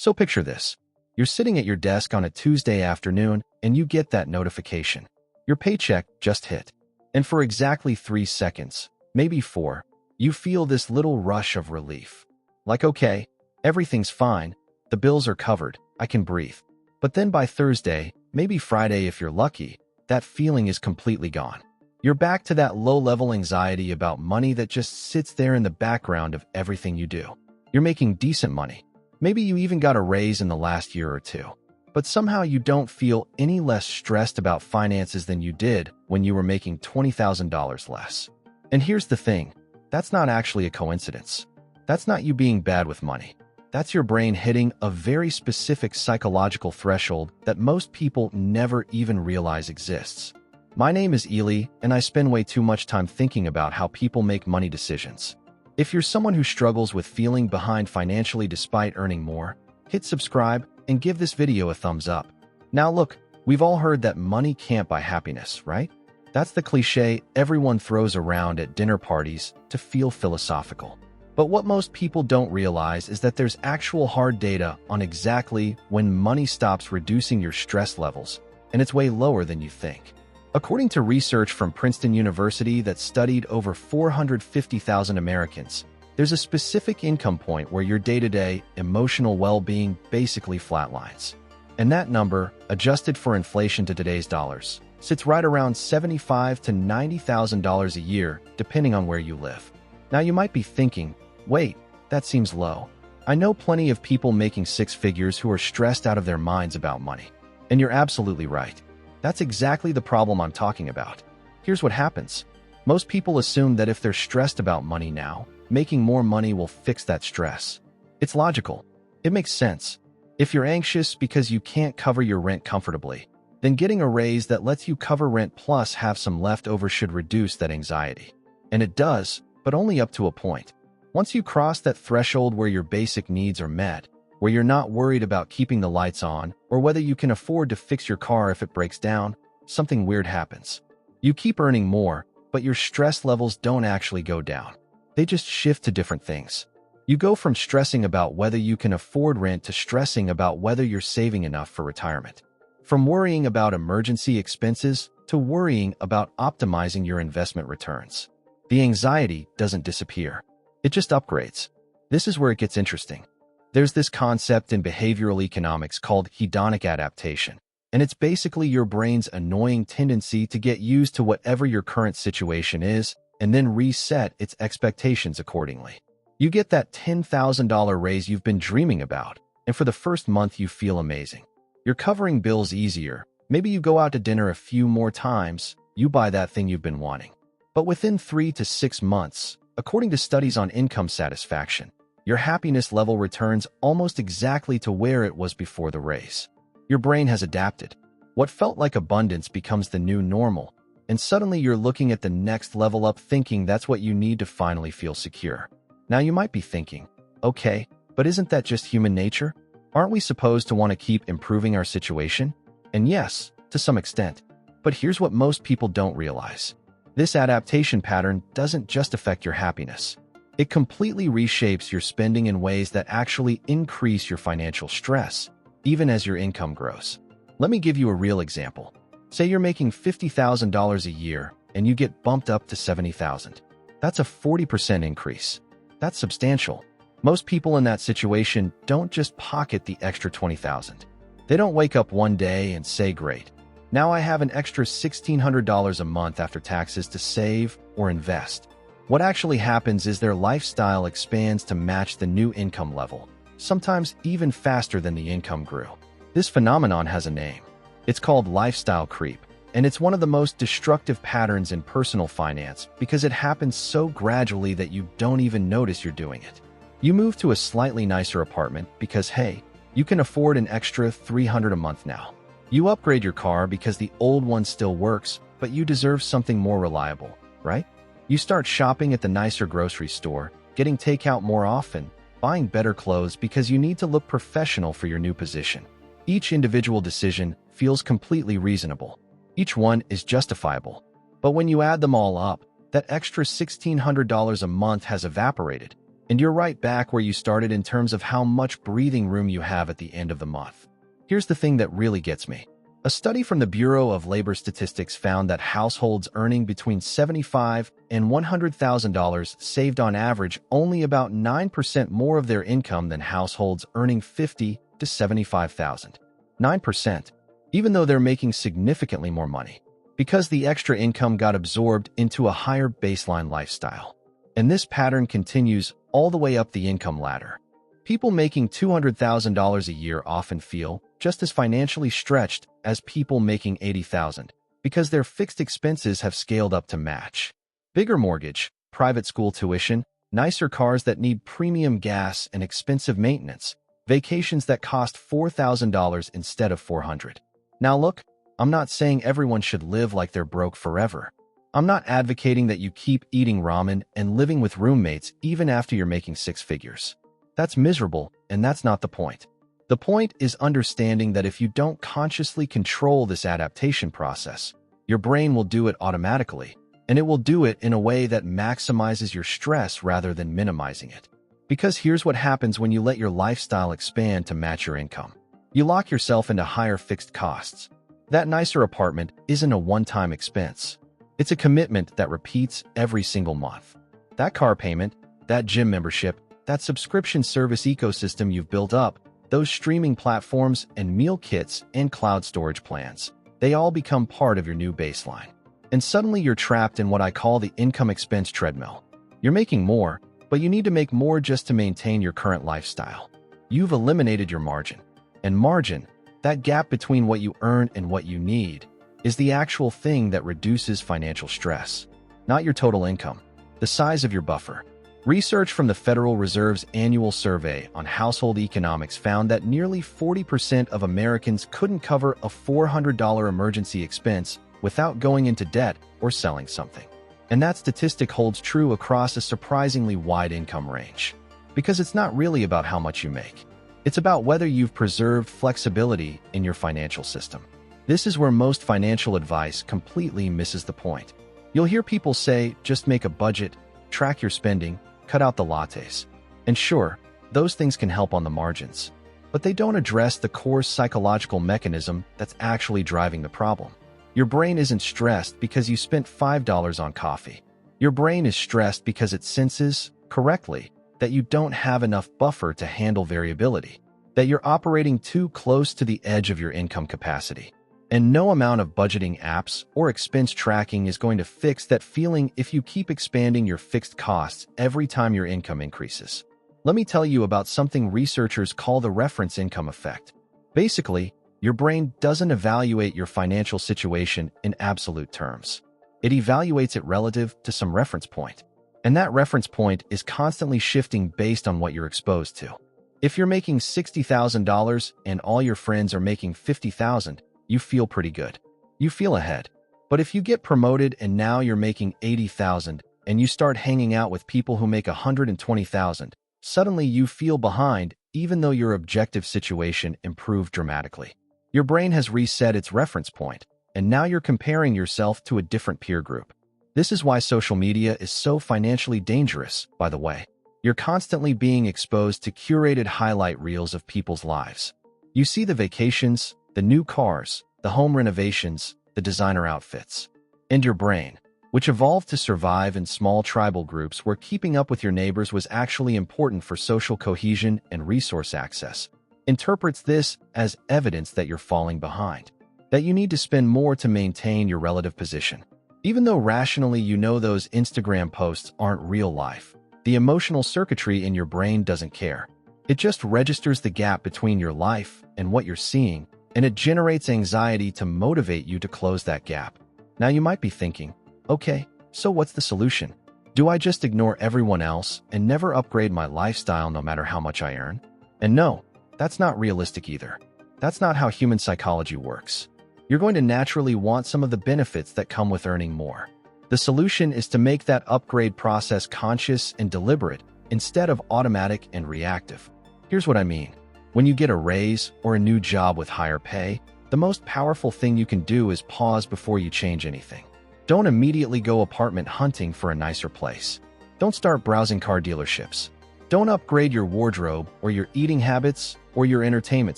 So picture this. You're sitting at your desk on a Tuesday afternoon and you get that notification. Your paycheck just hit. And for exactly 3 seconds, maybe 4, you feel this little rush of relief. Like, okay, everything's fine, the bills are covered, I can breathe. But then by Thursday, maybe Friday if you're lucky, that feeling is completely gone. You're back to that low-level anxiety about money that just sits there in the background of everything you do. You're making decent money. Maybe you even got a raise in the last year or two. But somehow you don't feel any less stressed about finances than you did when you were making $20,000 less. And here's the thing, that's not actually a coincidence. That's not you being bad with money. That's your brain hitting a very specific psychological threshold that most people never even realize exists. My name is Ely, and I spend way too much time thinking about how people make money decisions. If you're someone who struggles with feeling behind financially despite earning more, hit subscribe and give this video a thumbs up. Now look, we've all heard that money can't buy happiness, right? That's the cliche everyone throws around at dinner parties to feel philosophical. But what most people don't realize is that there's actual hard data on exactly when money stops reducing your stress levels, and it's way lower than you think. According to research from Princeton University that studied over 450,000 Americans, there's a specific income point where your day-to-day emotional well-being basically flatlines. And that number, adjusted for inflation to today's dollars, sits right around $75,000 to $90,000 a year, depending on where you live. Now you might be thinking, wait, that seems low. I know plenty of people making 6 figures who are stressed out of their minds about money. And you're absolutely right. That's exactly the problem I'm talking about. Here's what happens. Most people assume that if they're stressed about money now, making more money will fix that stress. It's logical. It makes sense. If you're anxious because you can't cover your rent comfortably, then getting a raise that lets you cover rent plus have some leftover should reduce that anxiety. And it does, but only up to a point. Once you cross that threshold where your basic needs are met, where you're not worried about keeping the lights on or whether you can afford to fix your car if it breaks down, something weird happens. You keep earning more, but your stress levels don't actually go down. They just shift to different things. You go from stressing about whether you can afford rent to stressing about whether you're saving enough for retirement. From worrying about emergency expenses to worrying about optimizing your investment returns. The anxiety doesn't disappear. It just upgrades. This is where it gets interesting. There's this concept in behavioral economics called hedonic adaptation, and it's basically your brain's annoying tendency to get used to whatever your current situation is and then reset its expectations accordingly. You get that $10,000 raise you've been dreaming about, and for the first month you feel amazing. You're covering bills easier. Maybe you go out to dinner a few more times, you buy that thing you've been wanting. But within 3 to 6 months, according to studies on income satisfaction, your happiness level returns almost exactly to where it was before the raise. Your brain has adapted. What felt like abundance becomes the new normal, and suddenly you're looking at the next level up thinking that's what you need to finally feel secure. Now you might be thinking, okay, but isn't that just human nature? Aren't we supposed to want to keep improving our situation? And yes, to some extent. But here's what most people don't realize. This adaptation pattern doesn't just affect your happiness. It completely reshapes your spending in ways that actually increase your financial stress, even as your income grows. Let me give you a real example. Say you're making $50,000 a year and you get bumped up to $70,000. That's a 40% increase. That's substantial. Most people in that situation don't just pocket the extra $20,000. They don't wake up one day and say, great, now I have an extra $1,600 a month after taxes to save or invest. What actually happens is their lifestyle expands to match the new income level, sometimes even faster than the income grew. This phenomenon has a name. It's called lifestyle creep, and it's one of the most destructive patterns in personal finance because it happens so gradually that you don't even notice you're doing it. You move to a slightly nicer apartment because, hey, you can afford an extra $300 a month now. You upgrade your car because the old one still works, but you deserve something more reliable, right? You start shopping at the nicer grocery store, getting takeout more often, buying better clothes because you need to look professional for your new position. Each individual decision feels completely reasonable. Each one is justifiable. But when you add them all up, that extra $1,600 a month has evaporated, And you're right back where you started in terms of how much breathing room you have at the end of the month. Here's the thing that really gets me. A study from the Bureau of Labor Statistics found that households earning between $75,000 and $100,000 saved on average only about 9% more of their income than households earning $50,000 to $75,000. 9%, even though they're making significantly more money, because the extra income got absorbed into a higher baseline lifestyle. And this pattern continues all the way up the income ladder. People making $200,000 a year often feel just as financially stretched as people making $80,000 because their fixed expenses have scaled up to match. Bigger mortgage, private school tuition, nicer cars that need premium gas and expensive maintenance, vacations that cost $4,000 instead of $400. Now look, I'm not saying everyone should live like they're broke forever. I'm not advocating that you keep eating ramen and living with roommates even after you're making six figures. That's miserable, and that's not the point. The point is understanding that if you don't consciously control this adaptation process, your brain will do it automatically, and it will do it in a way that maximizes your stress rather than minimizing it. Because here's what happens when you let your lifestyle expand to match your income. You lock yourself into higher fixed costs. That nicer apartment isn't a one-time expense. It's a commitment that repeats every single month. That car payment, that gym membership, that subscription service ecosystem you've built up, those streaming platforms and meal kits and cloud storage plans, they all become part of your new baseline. And suddenly you're trapped in what I call the income expense treadmill. You're making more, but you need to make more just to maintain your current lifestyle. You've eliminated your margin. And margin, that gap between what you earn and what you need, is the actual thing that reduces financial stress, not your total income, the size of your buffer. Research from the Federal Reserve's annual survey on household economics found that nearly 40% of Americans couldn't cover a $400 emergency expense without going into debt or selling something. And that statistic holds true across a surprisingly wide income range. Because it's not really about how much you make. It's about whether you've preserved flexibility in your financial system. This is where most financial advice completely misses the point. You'll hear people say, just make a budget, track your spending, cut out the lattes. And sure, those things can help on the margins. But they don't address the core psychological mechanism that's actually driving the problem. Your brain isn't stressed because you spent $5 on coffee. Your brain is stressed because it senses, correctly, that you don't have enough buffer to handle variability, that you're operating too close to the edge of your income capacity. And no amount of budgeting apps or expense tracking is going to fix that feeling if you keep expanding your fixed costs every time your income increases. Let me tell you about something researchers call the reference income effect. Basically, your brain doesn't evaluate your financial situation in absolute terms. It evaluates it relative to some reference point. And that reference point is constantly shifting based on what you're exposed to. If you're making $60,000 and all your friends are making $50,000, you feel pretty good. You feel ahead. But if you get promoted and now you're making $80,000 and you start hanging out with people who make $120,000, suddenly you feel behind even though your objective situation improved dramatically. Your brain has reset its reference point, and now you're comparing yourself to a different peer group. This is why social media is so financially dangerous, by the way. You're constantly being exposed to curated highlight reels of people's lives. You see the vacations, the new cars, the home renovations, the designer outfits. And your brain, which evolved to survive in small tribal groups where keeping up with your neighbors was actually important for social cohesion and resource access, interprets this as evidence that you're falling behind, that you need to spend more to maintain your relative position. Even though rationally you know those Instagram posts aren't real life, the emotional circuitry in your brain doesn't care. It just registers the gap between your life and what you're seeing, and it generates anxiety to motivate you to close that gap. Now you might be thinking, okay, so what's the solution? Do I just ignore everyone else and never upgrade my lifestyle no matter how much I earn? And no, that's not realistic either. That's not how human psychology works. You're going to naturally want some of the benefits that come with earning more. The solution is to make that upgrade process conscious and deliberate instead of automatic and reactive. Here's what I mean. When you get a raise or a new job with higher pay, the most powerful thing you can do is pause before you change anything. Don't immediately go apartment hunting for a nicer place. Don't start browsing car dealerships. Don't upgrade your wardrobe or your eating habits or your entertainment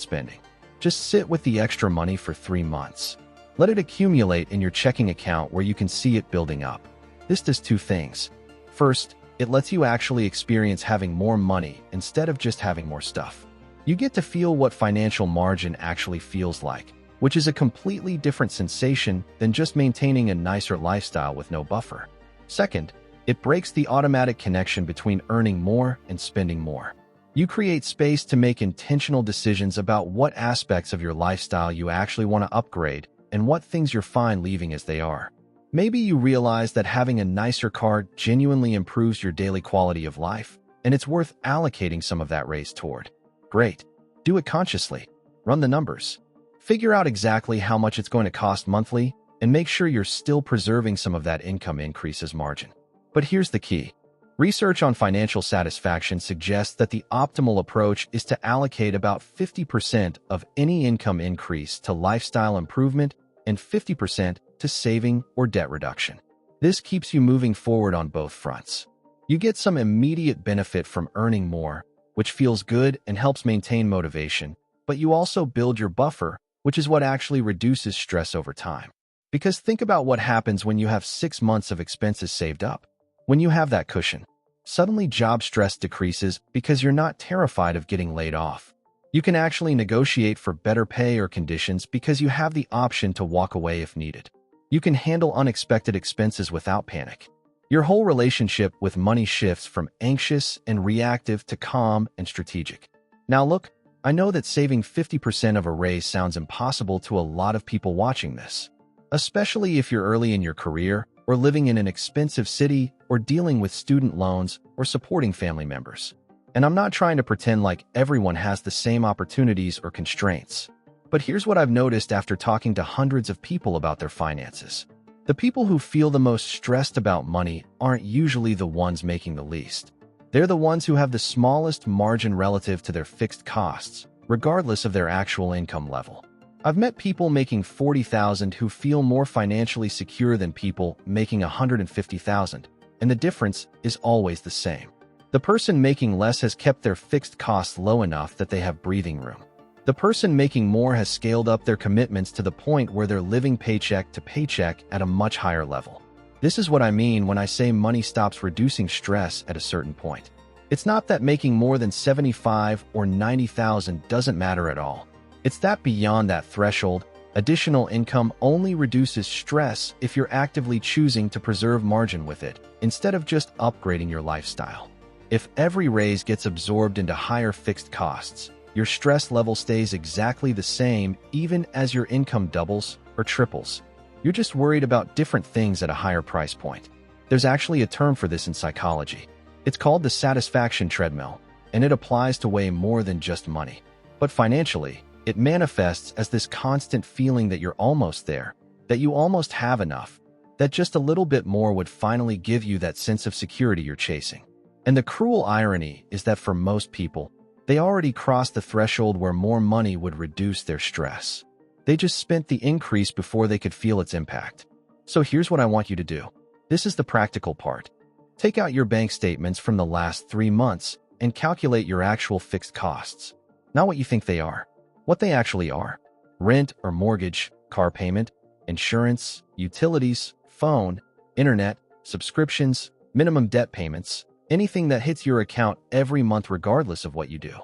spending. Just sit with the extra money for 3 months. Let it accumulate in your checking account where you can see it building up. This does 2 things. First, it lets you actually experience having more money instead of just having more stuff. You get to feel what financial margin actually feels like, which is a completely different sensation than just maintaining a nicer lifestyle with no buffer. Second, it breaks the automatic connection between earning more and spending more. You create space to make intentional decisions about what aspects of your lifestyle you actually want to upgrade and what things you're fine leaving as they are. Maybe you realize that having a nicer car genuinely improves your daily quality of life, and it's worth allocating some of that raise toward. Great. Do it consciously. Run the numbers. Figure out exactly how much it's going to cost monthly, and make sure you're still preserving some of that income increase as margin. But here's the key. Research on financial satisfaction suggests that the optimal approach is to allocate about 50% of any income increase to lifestyle improvement and 50% to saving or debt reduction. This keeps you moving forward on both fronts. You get some immediate benefit from earning more, which feels good and helps maintain motivation, but you also build your buffer, which is what actually reduces stress over time. Because think about what happens when you have 6 months of expenses saved up. When you have that cushion, suddenly job stress decreases because you're not terrified of getting laid off. You can actually negotiate for better pay or conditions because you have the option to walk away if needed. You can handle unexpected expenses without panic. Your whole relationship with money shifts from anxious and reactive to calm and strategic. Now look, I know that saving 50% of a raise sounds impossible to a lot of people watching this, especially if you're early in your career or living in an expensive city or dealing with student loans or supporting family members. And I'm not trying to pretend like everyone has the same opportunities or constraints. But here's what I've noticed after talking to hundreds of people about their finances. The people who feel the most stressed about money aren't usually the ones making the least. They're the ones who have the smallest margin relative to their fixed costs, regardless of their actual income level. I've met people making $40,000 who feel more financially secure than people making $150,000, and the difference is always the same. The person making less has kept their fixed costs low enough that they have breathing room. The person making more has scaled up their commitments to the point where they're living paycheck to paycheck at a much higher level. This is what I mean when I say money stops reducing stress at a certain point. It's not that making more than $75,000 or $90,000 doesn't matter at all. It's that beyond that threshold, additional income only reduces stress if you're actively choosing to preserve margin with it, instead of just upgrading your lifestyle. If every raise gets absorbed into higher fixed costs, your stress level stays exactly the same even as your income doubles or triples. You're just worried about different things at a higher price point. There's actually a term for this in psychology. It's called the satisfaction treadmill, and it applies to way more than just money. But financially, it manifests as this constant feeling that you're almost there, that you almost have enough, that just a little bit more would finally give you that sense of security you're chasing. And the cruel irony is that for most people, they already crossed the threshold where more money would reduce their stress. They just spent the increase before they could feel its impact. So here's what I want you to do. This is the practical part. Take out your bank statements from the last 3 months and calculate your actual fixed costs. Not what you think they are. What they actually are. Rent or mortgage, car payment, insurance, utilities, phone, internet, subscriptions, minimum debt payments, anything that hits your account every month regardless of what you do.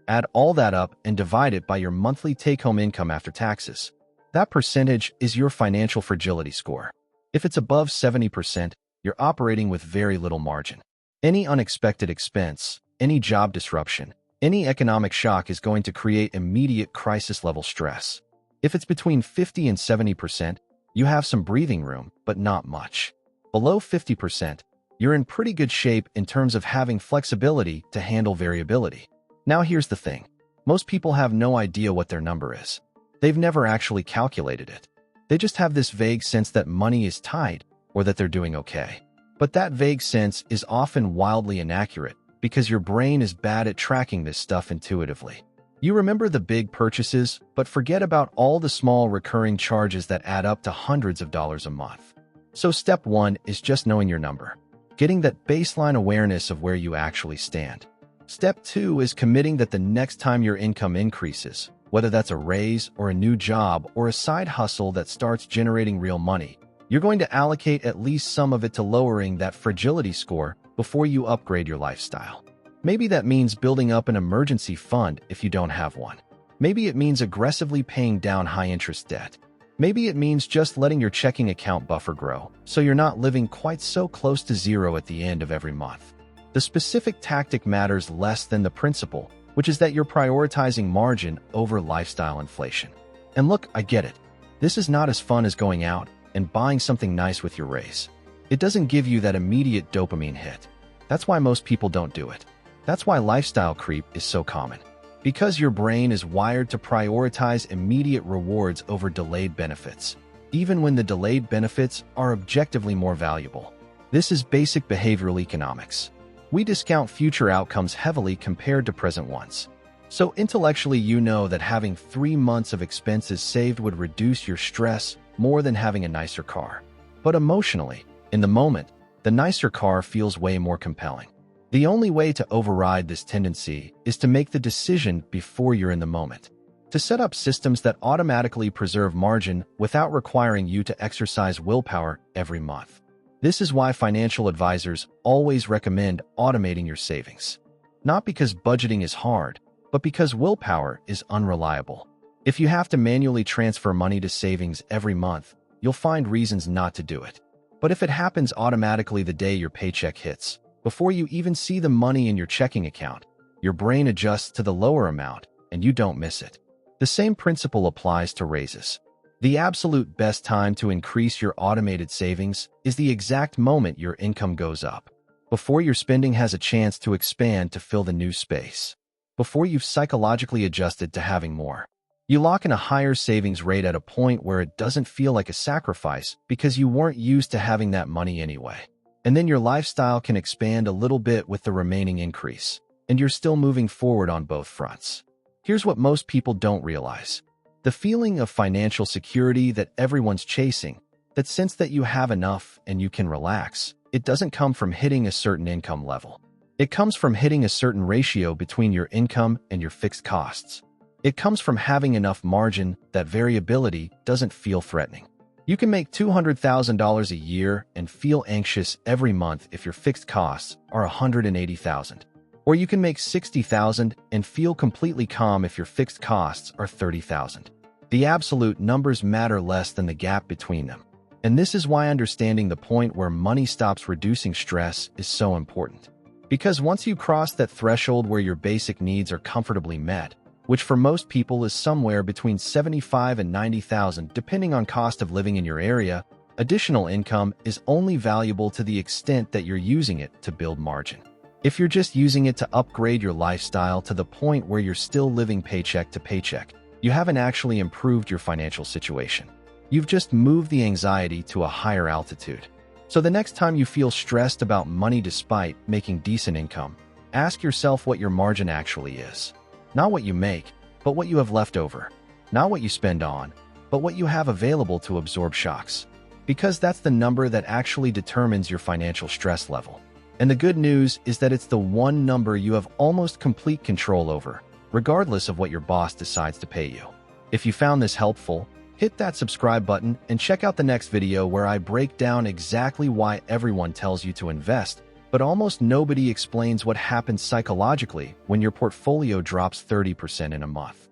Add all that up and divide it by your monthly take-home income after taxes. That percentage is your financial fragility score. If it's above 70%, you're operating with very little margin. Any unexpected expense, any job disruption, any economic shock is going to create immediate crisis-level stress. If it's between 50 and 70%, you have some breathing room, but not much. Below 50%, you're in pretty good shape in terms of having flexibility to handle variability. Now here's the thing. Most people have no idea what their number is. They've never actually calculated it. They just have this vague sense that money is tight or that they're doing okay. But that vague sense is often wildly inaccurate because your brain is bad at tracking this stuff intuitively. You remember the big purchases, but forget about all the small recurring charges that add up to hundreds of dollars a month. So step 1 is just knowing your number, getting that baseline awareness of where you actually stand. Step 2 is committing that the next time your income increases, whether that's a raise or a new job or a side hustle that starts generating real money, you're going to allocate at least some of it to lowering that fragility score before you upgrade your lifestyle. Maybe that means building up an emergency fund if you don't have one. Maybe it means aggressively paying down high-interest debt. Maybe it means just letting your checking account buffer grow, so you're not living quite so close to zero at the end of every month. The specific tactic matters less than the principle, which is that you're prioritizing margin over lifestyle inflation. And look, I get it. This is not as fun as going out and buying something nice with your raise. It doesn't give you that immediate dopamine hit. That's why most people don't do it. That's why lifestyle creep is so common. Because your brain is wired to prioritize immediate rewards over delayed benefits, even when the delayed benefits are objectively more valuable. This is basic behavioral economics. We discount future outcomes heavily compared to present ones. So intellectually, you know that having 3 months of expenses saved would reduce your stress more than having a nicer car. But emotionally, in the moment, the nicer car feels way more compelling. The only way to override this tendency is to make the decision before you're in the moment. To set up systems that automatically preserve margin without requiring you to exercise willpower every month. This is why financial advisors always recommend automating your savings. Not because budgeting is hard, but because willpower is unreliable. If you have to manually transfer money to savings every month, you'll find reasons not to do it. But if it happens automatically the day your paycheck hits, before you even see the money in your checking account, your brain adjusts to the lower amount and you don't miss it. The same principle applies to raises. The absolute best time to increase your automated savings is the exact moment your income goes up, before your spending has a chance to expand to fill the new space, before you've psychologically adjusted to having more. You lock in a higher savings rate at a point where it doesn't feel like a sacrifice because you weren't used to having that money anyway. And then your lifestyle can expand a little bit with the remaining increase, and you're still moving forward on both fronts. Here's what most people don't realize. The feeling of financial security that everyone's chasing, that sense that you have enough and you can relax, it doesn't come from hitting a certain income level. It comes from hitting a certain ratio between your income and your fixed costs. It comes from having enough margin that variability doesn't feel threatening. You can make $200,000 a year and feel anxious every month if your fixed costs are $180,000. Or you can make $60,000 and feel completely calm if your fixed costs are $30,000. The absolute numbers matter less than the gap between them. And this is why understanding the point where money stops reducing stress is so important. Because once you cross that threshold where your basic needs are comfortably met, which for most people is somewhere between $75,000 and $90,000 depending on cost of living in your area, additional income is only valuable to the extent that you're using it to build margin. If you're just using it to upgrade your lifestyle to the point where you're still living paycheck to paycheck, you haven't actually improved your financial situation. You've just moved the anxiety to a higher altitude. So the next time you feel stressed about money despite making decent income, ask yourself what your margin actually is. Not what you make, but what you have left over. Not what you spend on, but what you have available to absorb shocks. Because that's the number that actually determines your financial stress level. And the good news is that it's the one number you have almost complete control over, regardless of what your boss decides to pay you. If you found this helpful, hit that subscribe button and check out the next video where I break down exactly why everyone tells you to invest, but almost nobody explains what happens psychologically when your portfolio drops 30% in a month.